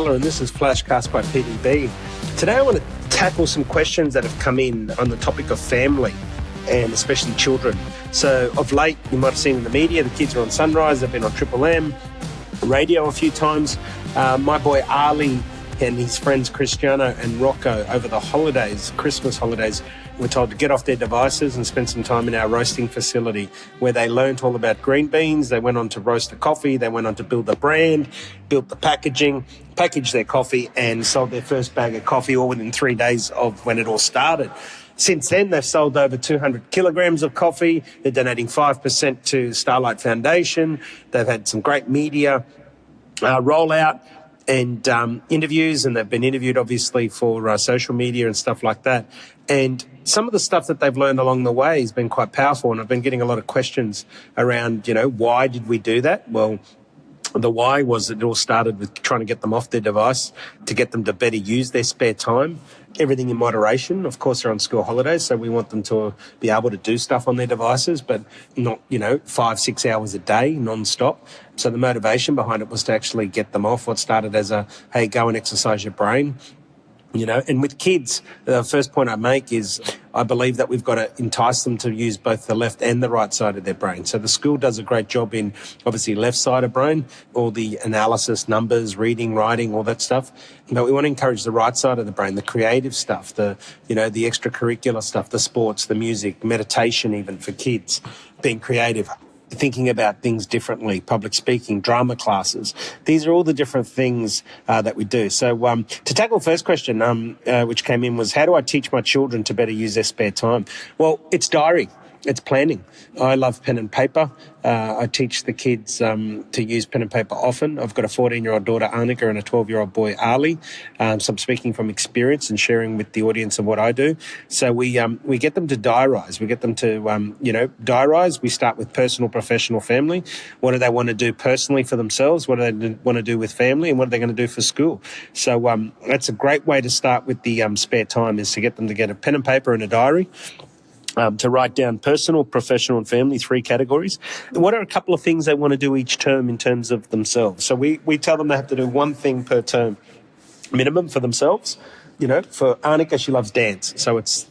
Tyler, and this is Flashcast by PDB. Today I want to tackle some questions that have come in on the topic of family and especially children. So of late, you might have seen in the media, the kids are on Sunrise, they've been on Triple M, radio a few times. My boy Ali and his friends Cristiano and Rocco over the holidays, Christmas holidays, were told to get off their devices and spend some time in our roasting facility where they learned all about green beans. They went on to roast the coffee. They went on to build the brand, built the packaging, packaged their coffee and sold their first bag of coffee all within 3 days of when it all started. Since then, they've sold over 200 kilograms of coffee. They're donating 5% to Starlight Foundation. They've had some great media rollout and interviews, and they've been interviewed obviously for social media and stuff like that. And some of the stuff that they've learned along the way has been quite powerful, and I've been getting a lot of questions around, why did we do that? Well, the why was it all started with trying to get them off their device, to get them to better use their spare time, everything in moderation. Of course, they're on school holidays, so we want them to be able to do stuff on their devices, but not, 5-6 hours a day, non-stop. So the motivation behind it was to actually get them off. What started as hey, go and exercise your brain. And with kids, the first point I make is I believe that we've got to entice them to use both the left and the right side of their brain. So the school does a great job in obviously left side of brain, all the analysis, numbers, reading, writing, all that stuff. But we want to encourage the right side of the brain, the creative stuff, the extracurricular stuff, the sports, the music, meditation even for kids, being creative, thinking about things differently, public speaking, drama classes. These are all the different things that we do. So to tackle the first question, which came in, was how do I teach my children to better use their spare time? Well, it's diary. It's planning. I love pen and paper. I teach the kids to use pen and paper often. I've got a 14-year-old daughter, Annika, and a 12-year-old boy, Ali. So I'm speaking from experience and sharing with the audience of what I do. So we get them to diarise. We get them to, diarise. We start with personal, professional, family. What do they want to do personally for themselves? What do they want to do with family? And what are they going to do for school? So that's a great way to start with the spare time, is to get them to get a pen and paper and a diary. To write down personal, professional and family, 3 categories. What are a couple of things they want to do each term in terms of themselves? So we tell them they have to do 1 thing per term minimum for themselves. For Annika, she loves dance. So it's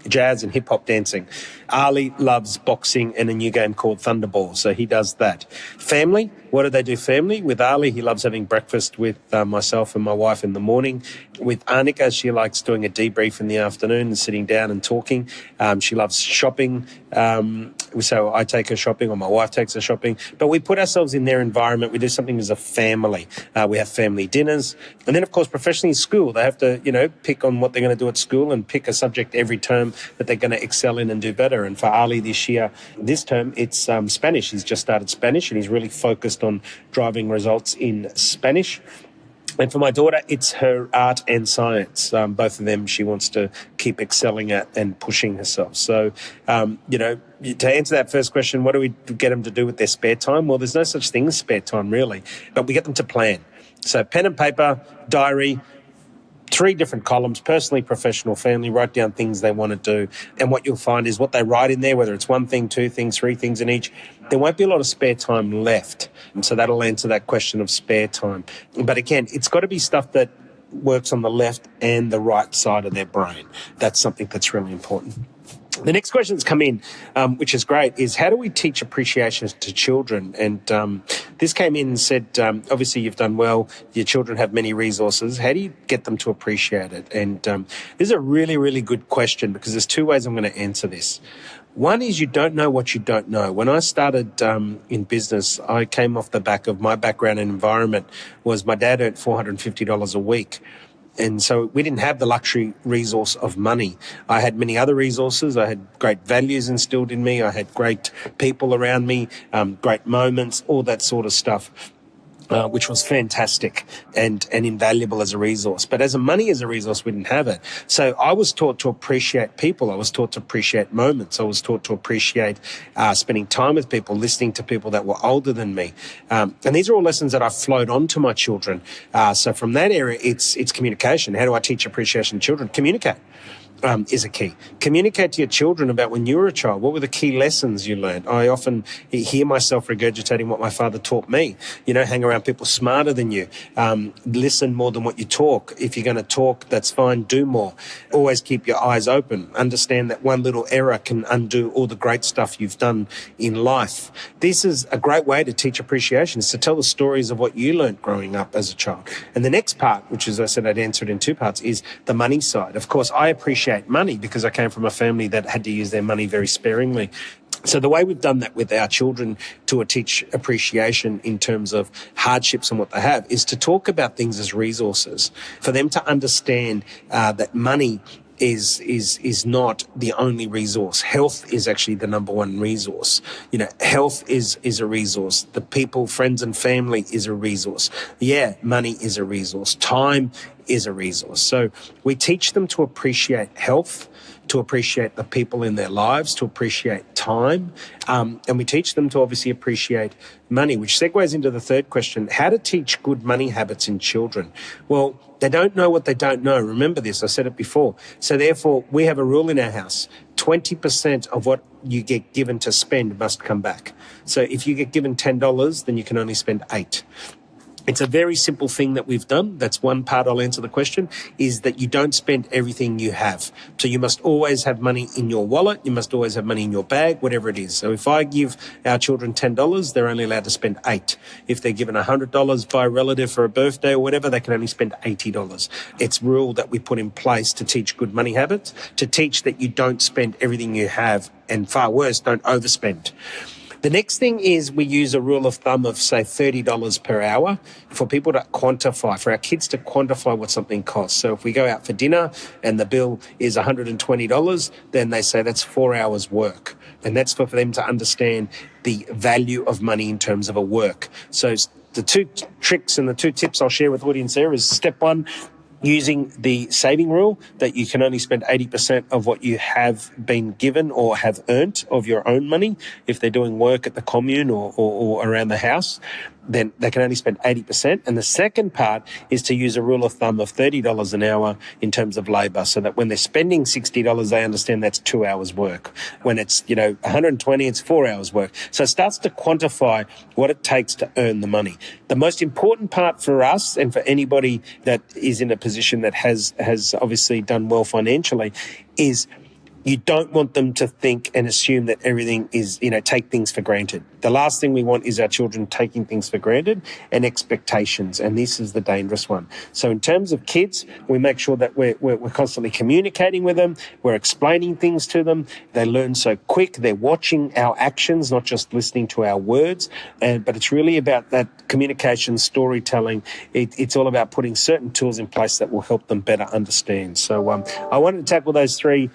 jazz and hip-hop dancing. Ali loves boxing and a new game called Thunderball. So he does that. Family, what do they do family? With Ali, he loves having breakfast with myself and my wife in the morning. With Annika, she likes doing a debrief in the afternoon and sitting down and talking. She loves shopping. So I take her shopping or my wife takes her shopping. But we put ourselves in their environment. We do something as a family. We have family dinners. And then, of course, professionally in school, they have to, pick on what they're going to do at school and pick a subject every term that they're going to excel in and do better. And for Ali this term, it's Spanish. He's just started Spanish and he's really focused on driving results in Spanish. And for my daughter, it's her art and science. Both of them she wants to keep excelling at and pushing herself. So, to answer that first question, what do we get them to do with their spare time? Well, there's no such thing as spare time, really. But we get them to plan. So pen and paper, diary, 3 different columns, personally, professional, family, write down things they want to do. And what you'll find is what they write in there, whether it's 1 thing, 2 things, 3 things in each, there won't be a lot of spare time left. And so that'll answer that question of spare time. But again, it's got to be stuff that works on the left and the right side of their brain. That's something that's really important. The next question that's come in, which is great, is how do we teach appreciation to children? And this came in and said, obviously you've done well, your children have many resources. How do you get them to appreciate it? And this is a really, really good question because there's 2 ways I'm going to answer this. One is you don't know what you don't know. When I started in business, I came off the back of my background and environment was my dad earned $450 a week. And so we didn't have the luxury resource of money. I had many other resources. I had great values instilled in me. I had great people around me, great moments, all that sort of stuff. Which was fantastic and invaluable as a resource. But as a resource, we didn't have it. So I was taught to appreciate people. I was taught to appreciate moments. I was taught to appreciate spending time with people, listening to people that were older than me. And these are all lessons that I've flowed on to my children. So from that area, it's communication. How do I teach appreciation to children? Communicate. is a key. Communicate to your children about when you were a child. What were the key lessons you learned? I often hear myself regurgitating what my father taught me. Hang around people smarter than you. Listen more than what you talk. If you're going to talk, that's fine. Do more. Always keep your eyes open. Understand that one little error can undo all the great stuff you've done in life. This is a great way to teach appreciation, is to tell the stories of what you learned growing up as a child. And the next part, which as I said, I'd answered in two parts, is the money side. Of course, I appreciate money because I came from a family that had to use their money very sparingly. So the way we've done that with our children to teach appreciation in terms of hardships and what they have is to talk about things as resources, for them to understand that money is not the only resource. Health is actually the number one resource. Health is a resource. The people, friends and family is a resource. Yeah, money is a resource. Time is a resource. So we teach them to appreciate health, to appreciate the people in their lives, to appreciate time, and we teach them to obviously appreciate money, which segues into the third question, how to teach good money habits in children. Well, they don't know what they don't know. Remember this, I said it before. So therefore, we have a rule in our house, 20% of what you get given to spend must come back. So if you get given $10, then you can only spend $8. It's a very simple thing that we've done. That's one part I'll answer the question, is that you don't spend everything you have. So you must always have money in your wallet. You must always have money in your bag, whatever it is. So if I give our children $10, they're only allowed to spend $8. If they're given $100 by a relative for a birthday or whatever, they can only spend $80. It's a rule that we put in place to teach good money habits, to teach that you don't spend everything you have, and far worse, don't overspend. The next thing is we use a rule of thumb of, say, $30 per hour for people to quantify, for our kids to quantify what something costs. So if we go out for dinner and the bill is $120, then they say that's 4 hours work. And that's for them to understand the value of money in terms of a work. So the two tricks and the two tips I'll share with the audience there is step one, using the saving rule that you can only spend 80% of what you have been given or have earned of your own money. If they're doing work at the commune or around the house, then they can only spend 80%. And the second part is to use a rule of thumb of $30 an hour in terms of labour, so that when they're spending $60, they understand that's 2 hours work. When it's, $120, it's 4 hours work. So it starts to quantify what it takes to earn the money. The most important part for us and for anybody that is in a position that has obviously done well financially is you don't want them to think and assume that everything is, take things for granted. The last thing we want is our children taking things for granted and expectations, and this is the dangerous one. So in terms of kids, we make sure that we're constantly communicating with them, we're explaining things to them. They learn so quick, they're watching our actions, not just listening to our words, but it's really about that communication, storytelling. It's all about putting certain tools in place that will help them better understand. So I wanted to tackle those three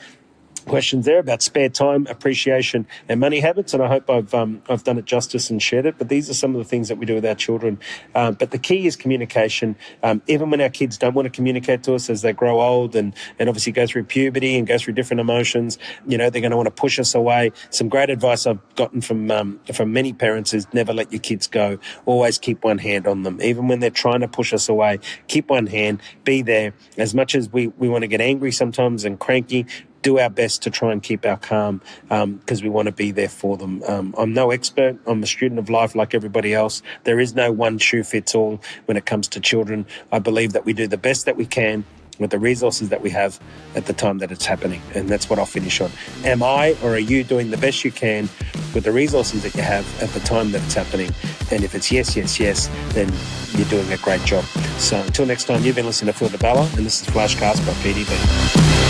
questions there about spare time, appreciation, and money habits, and I hope I've done it justice and shared it. But these are some of the things that we do with our children. But the key is communication. Even when our kids don't want to communicate to us as they grow old and obviously go through puberty and go through different emotions, they're going to want to push us away. Some great advice I've gotten from many parents is never let your kids go. Always keep one hand on them. Even when they're trying to push us away, keep one hand, be there. As much as we want to get angry sometimes and cranky, do our best to try and keep our calm because we want to be there for them. I'm no expert. I'm a student of life like everybody else. There is no one shoe fits all when it comes to children. I believe that we do the best that we can with the resources that we have at the time that it's happening. And that's what I'll finish on. Am I or are you doing the best you can with the resources that you have at the time that it's happening? And if it's yes, then you're doing a great job. So until next time, you've been listening to Phil DeBella, and this is Flashcast by PDB.